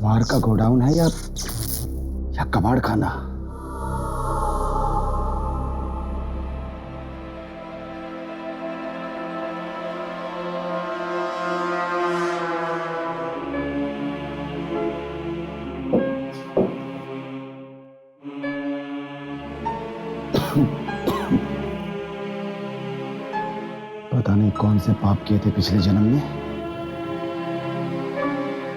अखबार का गोडाउन है या कबाड़ खाना? पता नहीं कौन से पाप किए थे पिछले जन्म में,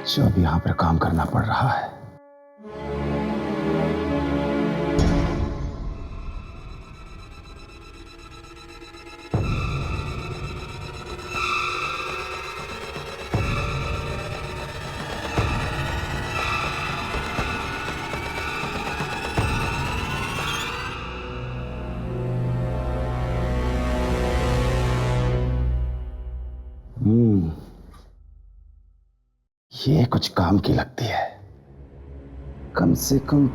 जो अब यहां पर काम करना पड़ रहा है। ये कुछ काम की लगती है। कम से कम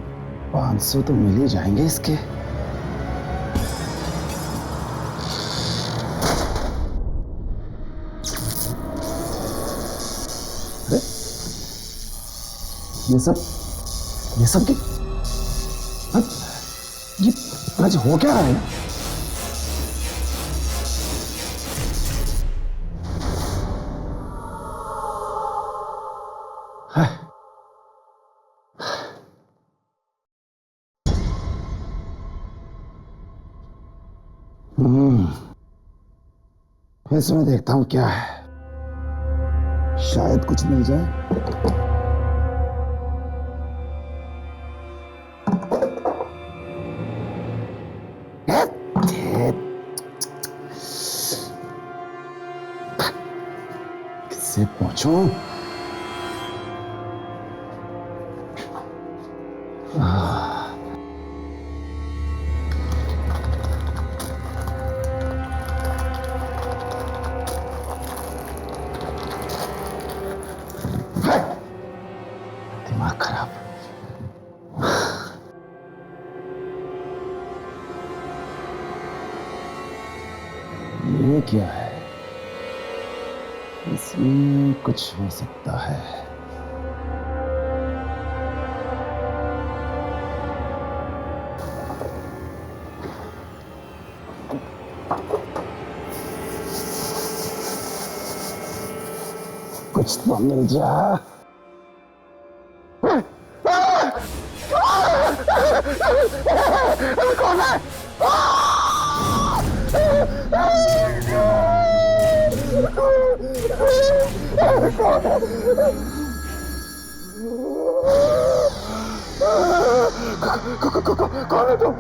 500 तो मिल ही जाएंगे इसके। अरे ये सब ये आज हो क्या रहा है? इसमें देखता हूं क्या है, शायद कुछ मिल जाए। किससे पूछूं? दिमाग खराब। ये क्या है? इसमें कुछ हो सकता है। कुछ तो मिल जा। कौन है? कौन है तुम?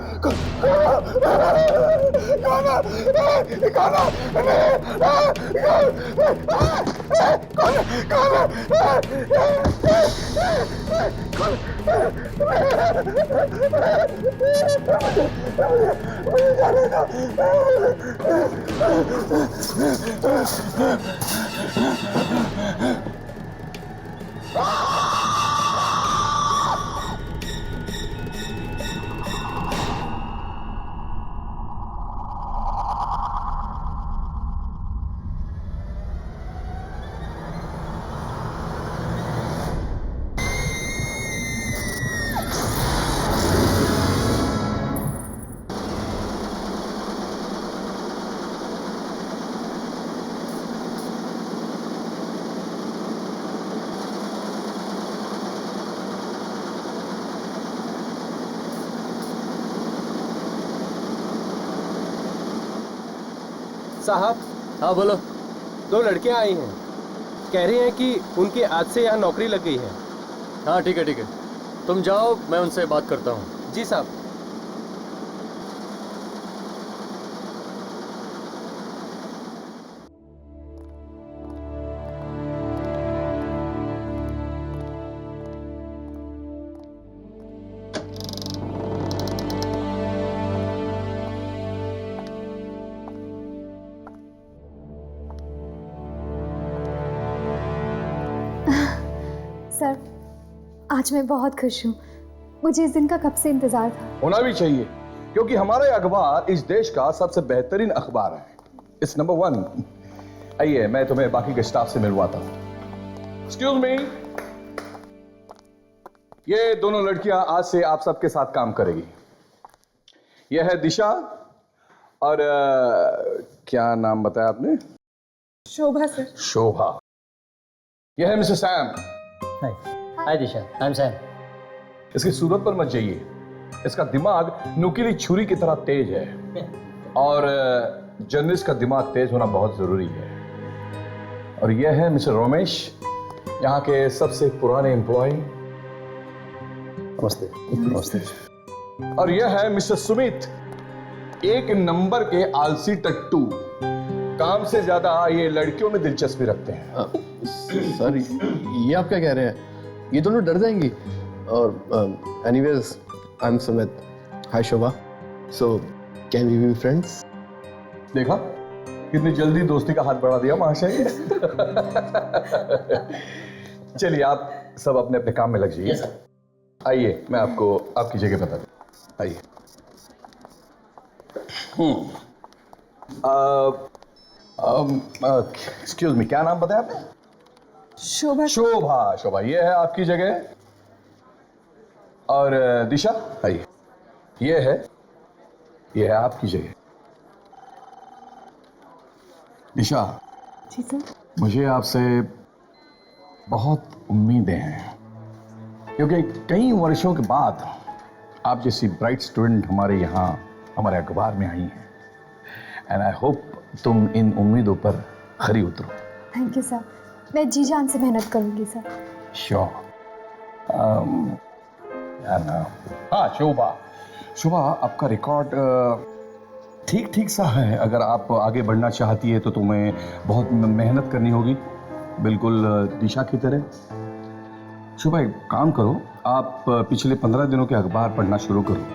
साहब। हाँ बोलो। 2 लड़कियां आई हैं, कह रही हैं कि उनकी आज से यहाँ नौकरी लग गई है। हाँ ठीक है, तुम जाओ, मैं उनसे बात करता हूँ। जी साहब। सर, आज मैं बहुत खुश हूँ। मुझे इस दिन का कब से इंतजार था। होना भी चाहिए, क्योंकि हमारा अखबार इस देश का सबसे बेहतरीन अखबार है। It's number 1। आइए, मैं तुम्हें बाकी के स्टाफ से मिलवाता हूँ। Excuse me. ये दोनों लड़कियां आज से आप सबके साथ काम करेगी। यह है दिशा और क्या नाम बताया आपने? शोभा सर। शोभा। यह है mister Sam. Hi Disha, I am Sam. इसकी सूरत पर मत जाइए, इसका दिमाग नुकीली छुरी की तरह तेज है और जर्नलिस्ट का दिमाग तेज होना बहुत जरूरी है। और यह है मिस्टर रमेश, यहाँ के सबसे पुराने एम्प्लॉय। नमस्ते। नमस्ते। और यह है मिस्टर सुमित, एक नंबर के आलसी टट्टू। काम से ज्यादा ये लड़कियों में दिलचस्पी रखते हैं। सर ये आप क्या कह रहे हैं? ये दोनों डर जाएंगी। और anyways I am Sumit. Hi Shobha. So can we be friends? देखा कितनी जल्दी दोस्ती का हाथ बढ़ा दिया महाशय। चलिए आप सब अपने अपने काम में लग जाइए। आइए मैं आपको आपकी जगह बता दूं। आइए। एक्सक्यूज मी, क्या नाम बताया आपने? शोभा। शोभा। शोभा, ये है आपकी जगह। और दिशा, आइए। ये है आपकी जगह। दिशा, जी सर। मुझे आपसे बहुत उम्मीदें हैं क्योंकि कई वर्षों के बाद आप जैसी ब्राइट स्टूडेंट हमारे यहाँ हमारे अखबार में आई हैं एंड आई होप तुम इन उम्मीदों पर खरी उतरो। थैंक यू सर, मैं जी जान से मेहनत करूंगी सर। श्योर। हाँ शोभा, शोभा आपका रिकॉर्ड ठीक ठीक सा है। अगर आप आगे बढ़ना चाहती है तो तुम्हें बहुत मेहनत करनी होगी, बिल्कुल दिशा की तरह। शोभा एक काम करो, आप पिछले 15 दिनों के अखबार पढ़ना शुरू करो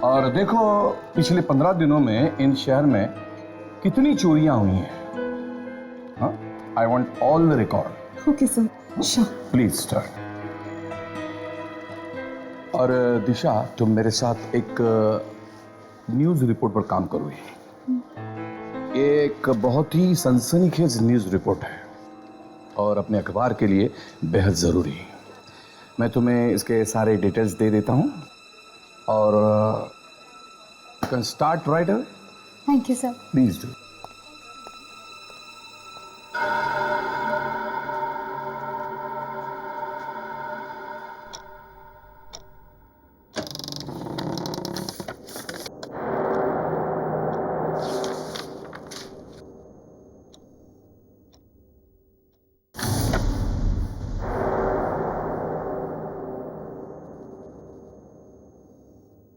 और देखो पिछले 15 दिनों में इन शहर में कितनी चोरियां हुई हैं। हाँ, I want all the record. Okay sir, sure. Please start. और दिशा तुम मेरे साथ एक न्यूज रिपोर्ट पर काम करोगी। ये एक बहुत ही सनसनीखेज न्यूज रिपोर्ट है और अपने अखबार के लिए बेहद ज़रूरी है। मैं तुम्हें इसके सारे डिटेल्स दे देता हूँ और can start right away. Thank you sir. Please do.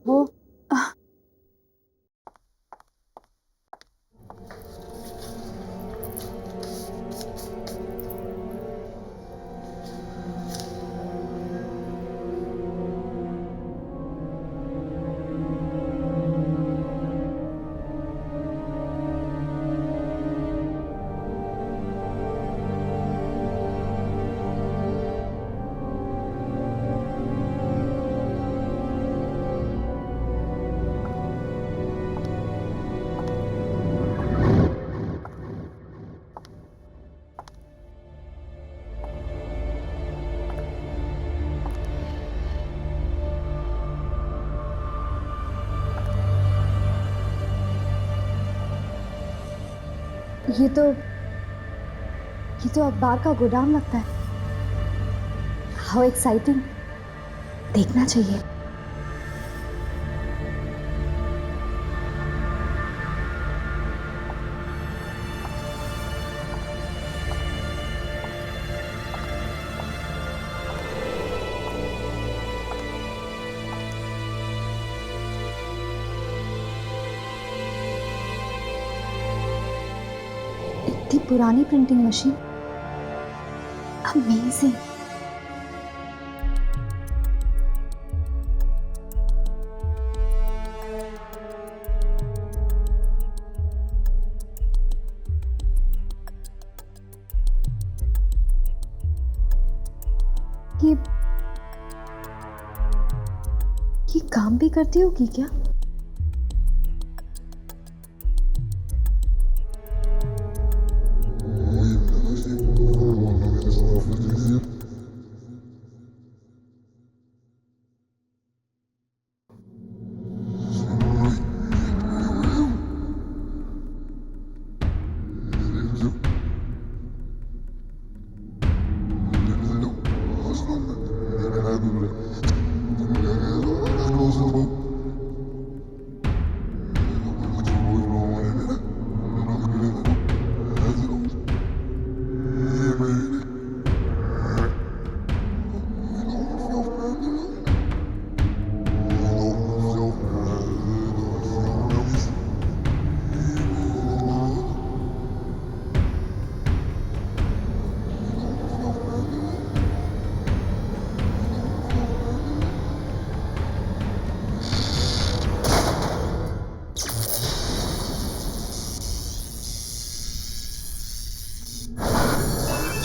वो ये तो अखबार का गोदाम लगता है। हाउ एक्साइटिंग, देखना चाहिए। इतनी पुरानी प्रिंटिंग मशीन, अमेजिंग। ये काम भी करती होगी क्या?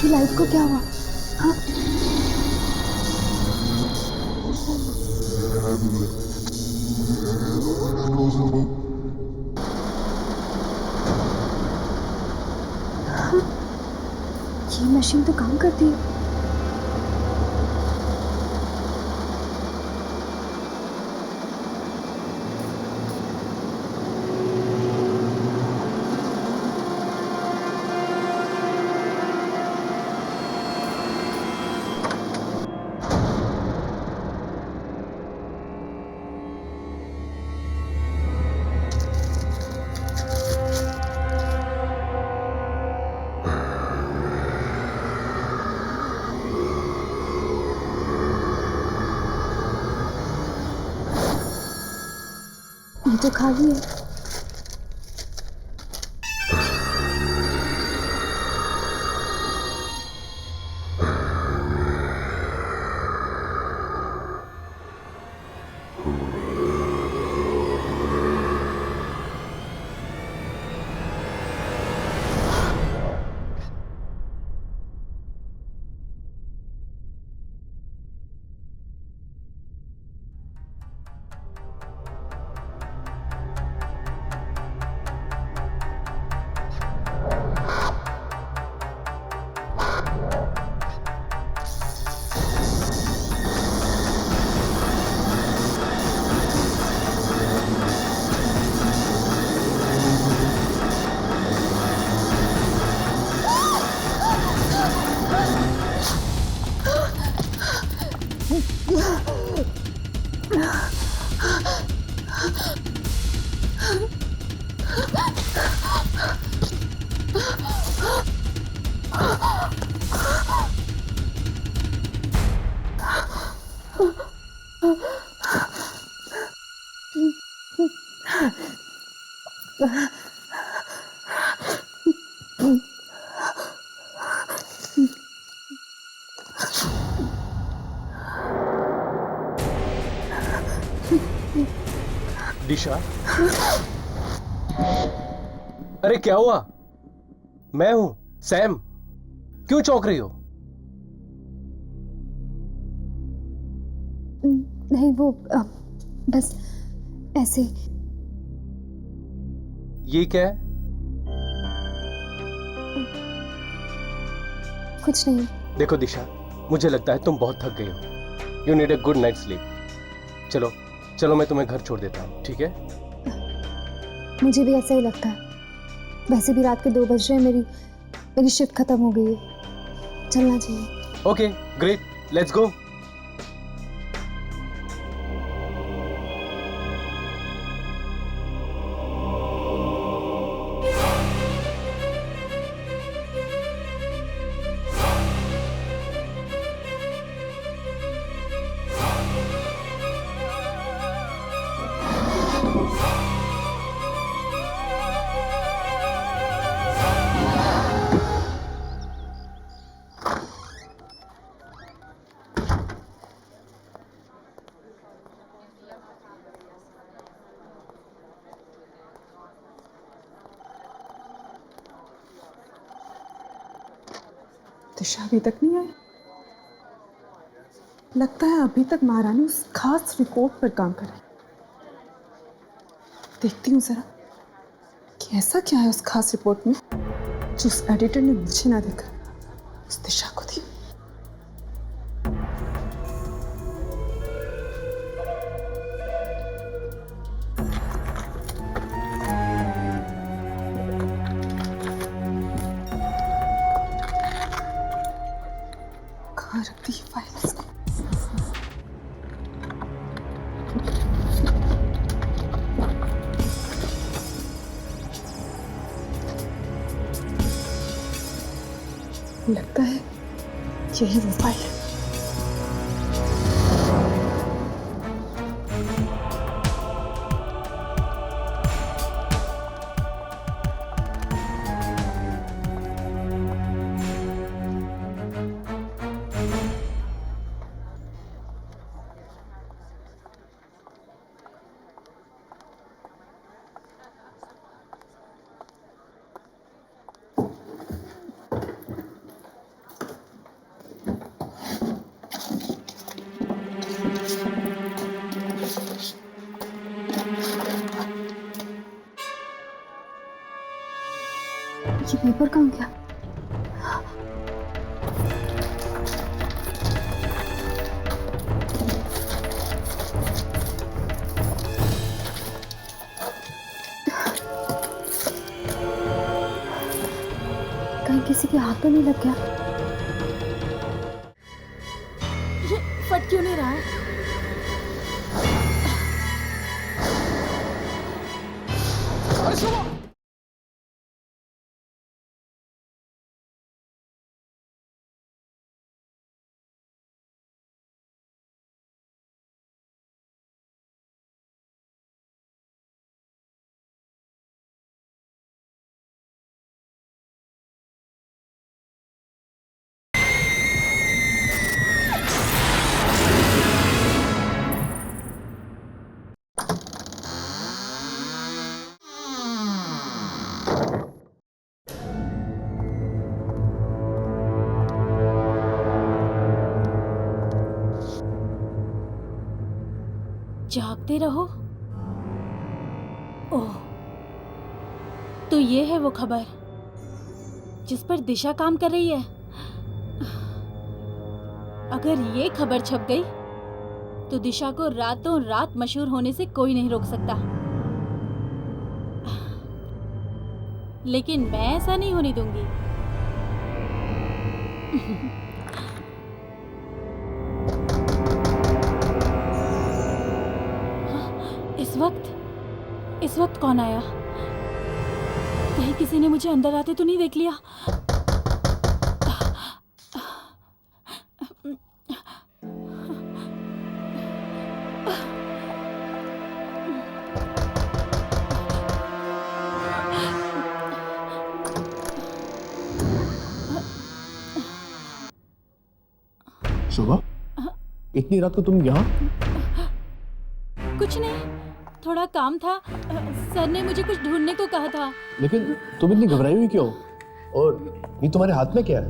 ये लाइट को क्या हुआ? हाँ, ये मशीन तो काम करती है। ये तो खाली है। दिशा, अरे क्या हुआ? मैं हूं सैम। क्यों चौंक रही हो? नहीं वो बस ऐसे। ये क्या है? कुछ नहीं। देखो दिशा, मुझे लगता है तुम बहुत थक गई हो। You need a good night sleep. चलो चलो, मैं तुम्हें घर छोड़ देता हूँ, ठीक है? मुझे भी ऐसा ही लगता है। वैसे भी रात के 2 बज रहे हैं। मेरी शिफ्ट खत्म हो गई है। चलना चाहिए। Okay great, let's go. दिशा अभी तक नहीं आई। लगता है अभी तक महारानी उस खास रिपोर्ट पर काम कर रही। देखती हूँ जरा कि ऐसा क्या है उस खास रिपोर्ट में जो उस एडिटर ने मुझे ना देखा, उस दिशा को दी। कहाँ रख दी ये फाइल इसको? लगता है यही वो फाइल है। ये पेपर कहाँ गया? कहीं किसी के हाथ तो नहीं लग गया? ये फट क्यों नहीं रहा है? जागते रहो। ओह, तो ये है वो खबर जिस पर दिशा काम कर रही है। अगर ये खबर छप गई तो दिशा को रातों रात मशहूर होने से कोई नहीं रोक सकता। लेकिन मैं ऐसा नहीं होने दूंगी। इस वक्त कौन आया? कहीं किसी ने मुझे अंदर आते तो नहीं देख लिया? शोभा, इतनी रात को तुम यहाँ? कुछ नहीं, थोड़ा काम था। सर ने मुझे कुछ ढूंढने को कहा था। लेकिन तुम इतनी घबराई हुई क्यों? और ये तुम्हारे हाथ में क्या है?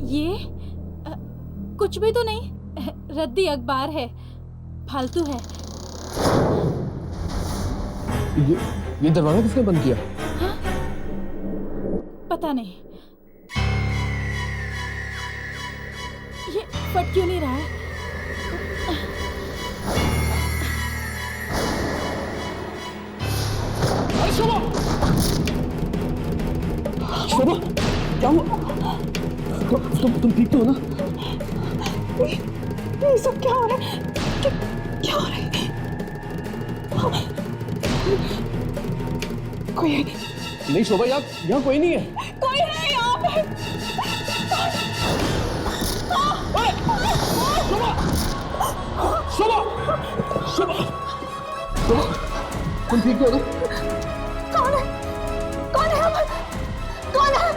ये कुछ भी तो नहीं, रद्दी अखबार है, फालतू है। ये दरवाजा किसने बंद किया? हाँ? पता नहीं। ये फट क्यों नहीं रहा है? शोभा, क्या हुआ? तुम ठीक तो हो ना? ये सब क्या हो रहा है? क्या हो रहा है? कोई है? नहीं शोभा, यहाँ कोई नहीं है। कोई है यहाँ पे? शोभा, शोभा, शोभा, तुम ठीक तो हो ना? कौन है? कौन है यहाँ पर? कौन है?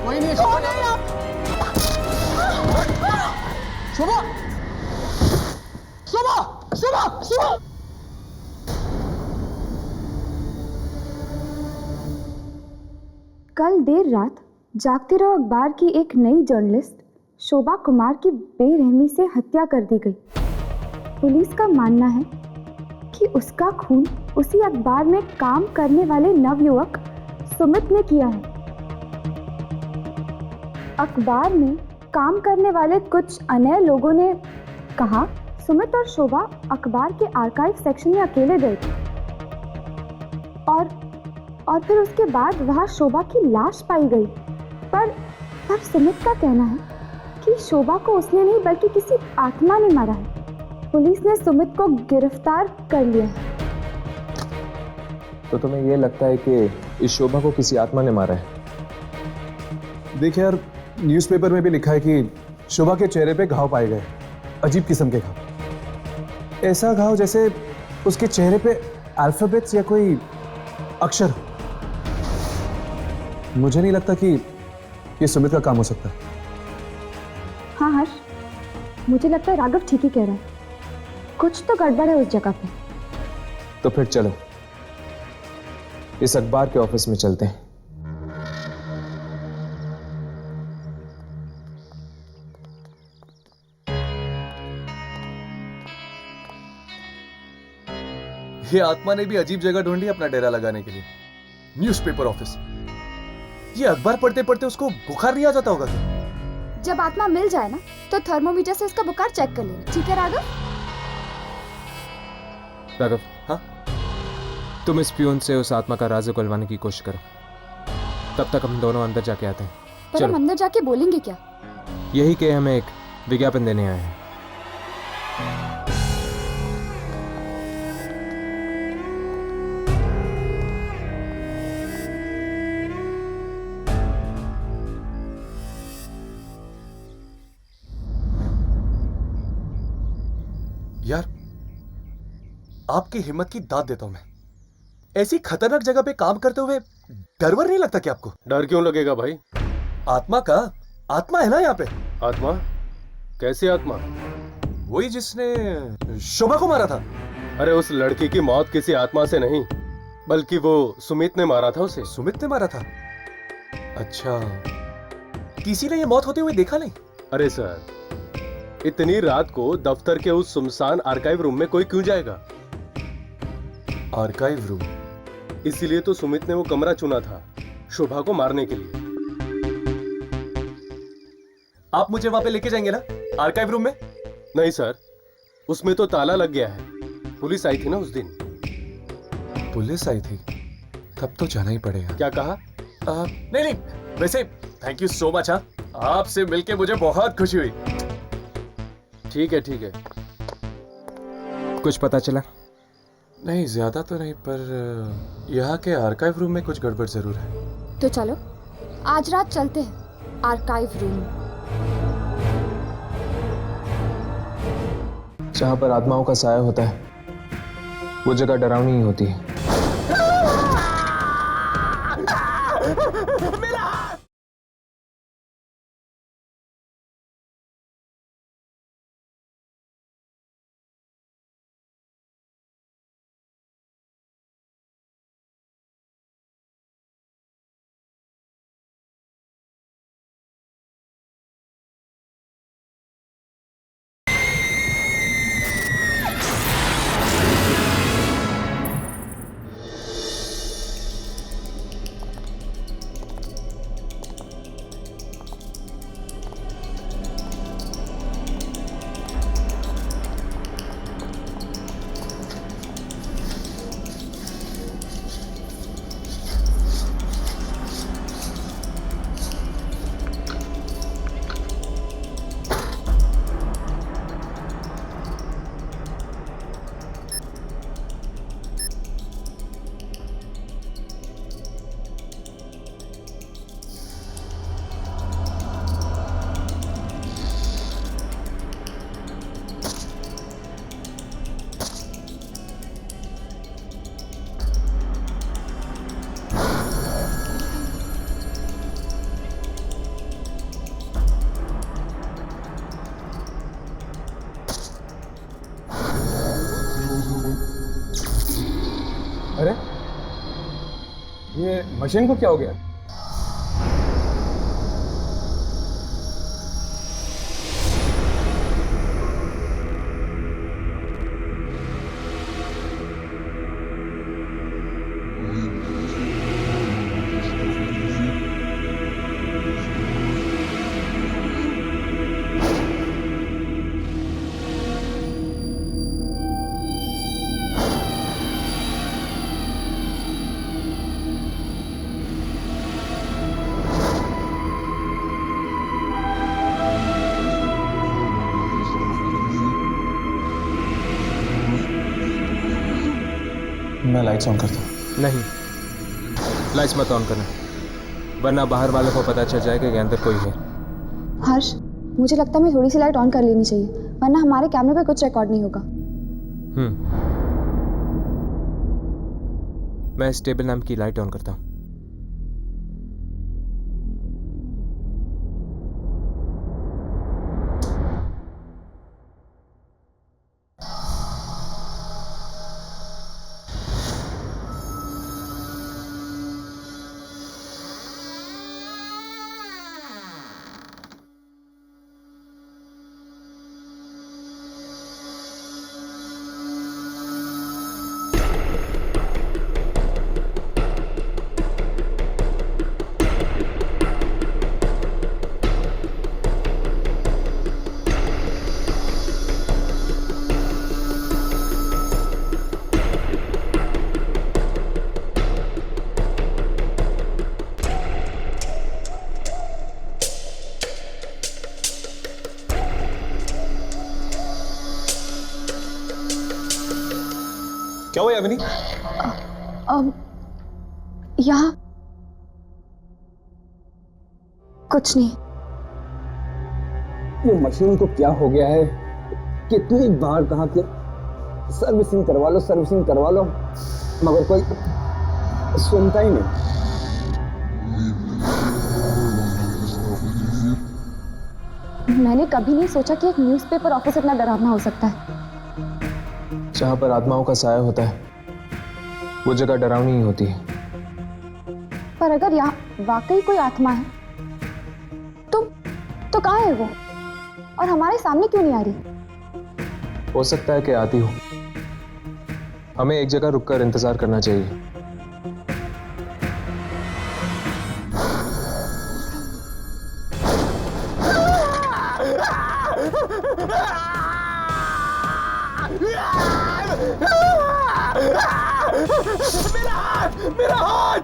कोई नहीं है। कौन है यहाँ? शोभा, शोभा, शोभा, शोभा। कल देर रात जागते रहो अखबार की एक नई जर्नलिस्ट शोभा कुमार की बेरहमी से हत्या कर दी गई। पुलिस का मानना है कि उसका खून उसी अखबार में काम करने वाले नवयुवक सुमित ने किया है। अखबार में काम करने वाले कुछ अन्य लोगों ने कहा सुमित और शोभा अखबार के आर्काइव सेक्शन में अकेले गए थे और फिर उसके बाद वहां शोभा की लाश पाई गई। पर सुमित का कहना है कि शोभा को उसने नहीं बल्कि किसी आत्मा ने मारा है। पुलिस ने सुमित को गिरफ्तार कर लिया है। तो तुम्हें यह लगता है कि इस शोभा को किसी आत्मा ने मारा है? देखिए यार, न्यूज़पेपर में भी लिखा है कि शोभा के चेहरे पे घाव पाए गए, अजीब किस्म के घाव। ऐसा घाव जैसे उसके चेहरे पे अल्फाबेट्स या कोई अक्षर हो। मुझे नहीं लगता कि ये सुमित का काम हो सकता। हाँ हर्ष, मुझे लगता है राघव ठीक ही कह रहा है। कुछ तो गड़बड़ है उस जगह पे। तो फिर चलो इस अखबार के ऑफिस में चलते हैं। ये आत्मा ने भी अजीब जगह ढूंढी अपना डेरा लगाने के लिए, न्यूज़पेपर ऑफिस। ये अखबार पढ़ते पढ़ते उसको बुखार नहीं आ जाता होगा क्या? जब आत्मा मिल जाए ना तो थर्मोमीटर से उसका बुखार चेक कर लेना, ठीक है राघव? राघव, हाँ? तुम इस प्यून से उस आत्मा का राज उगलवाने की कोशिश करो, तब तक हम दोनों अंदर जाके आते हैं। पर हम अंदर जाके बोलेंगे क्या? यही कि हमें एक विज्ञापन देने आए हैं। यार, आपकी हिम्मत की दाद देता हूं मैं। ऐसी खतरनाक जगह पे काम करते हुए डर वर नहीं लगता क्या आपको? डर क्यों लगेगा भाई? आत्मा का आत्मा है ना यहाँ पे। आत्मा? कैसी आत्मा? वही जिसने शोभा को मारा था। अरे उस लड़की की मौत किसी आत्मा से नहीं, बल्कि वो सुमित ने मारा था उसे। सुमित ने मारा था? अच्छा, किसी ने ये मौत होते हुए देखा नहीं? अरे सर, इतनी रात को दफ्तर के उस सुनसान आर्काइव रूम में कोई क्यों जाएगा? Archive room? इसीलिए तो सुमित ने वो कमरा चुना था, शोभा को मारने के लिए। आप मुझे वहां पे लेके जाएंगे ना, आर्काइव रूम में? नहीं सर, उसमें तो ताला लग गया है। पुलिस आई थी ना उस दिन। पुलिस आई थी? तब तो जाना ही पड़ेगा। क्या कहा? नहीं नहीं, वैसे थैंक यू सो मच। हाँ, आपसे मिलके मुझे बहुत खुशी हुई। ठीक है ठीक है। कुछ पता चला? नहीं, ज्यादा तो नहीं, पर यहाँ के आर्काइव रूम में कुछ गड़बड़ जरूर है। तो चलो आज रात चलते हैं आर्काइव रूम। जहाँ पर आत्माओं का साया होता है वो जगह डरावनी ही होती है। अरे ये मशीन को क्या हो गया? मैं लाइट्स ऑन करता हूँ। नहीं, लाइट्स मत ऑन करना, वरना बाहर वालों को पता चल जाएगा कि अंदर कोई है। हर्ष, मुझे लगता है मैं थोड़ी सी लाइट ऑन कर लेनी चाहिए, वरना हमारे कैमरे पे कुछ रिकॉर्ड नहीं होगा। मैं इस टेबल लैंप की लाइट ऑन करता हूँ। क्या हुआ यामिनी? यहाँ कुछ नहीं। ये मशीन को क्या हो गया है? कितनी बार कहा कि सर्विसिंग करवा लो, मगर कोई सुनता ही नहीं। मैंने कभी नहीं सोचा कि एक न्यूज़पेपर ऑफिस इतना डरावना हो सकता है। जहाँ पर आत्माओं का साया होता है वो जगह डरावनी ही होती है। पर अगर यहाँ वाकई कोई आत्मा है तो कहाँ है वो, और हमारे सामने क्यों नहीं आ रही? हो सकता है कि आती हो। हमें एक जगह रुककर इंतजार करना चाहिए। मेरा हाथ!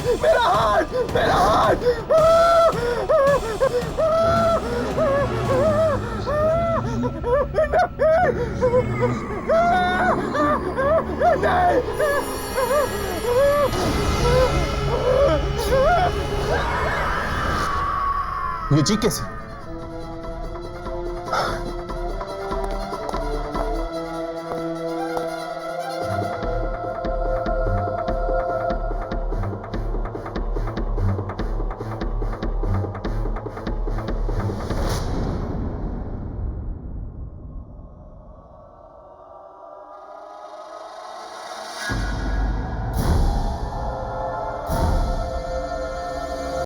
ये चीख कैसे?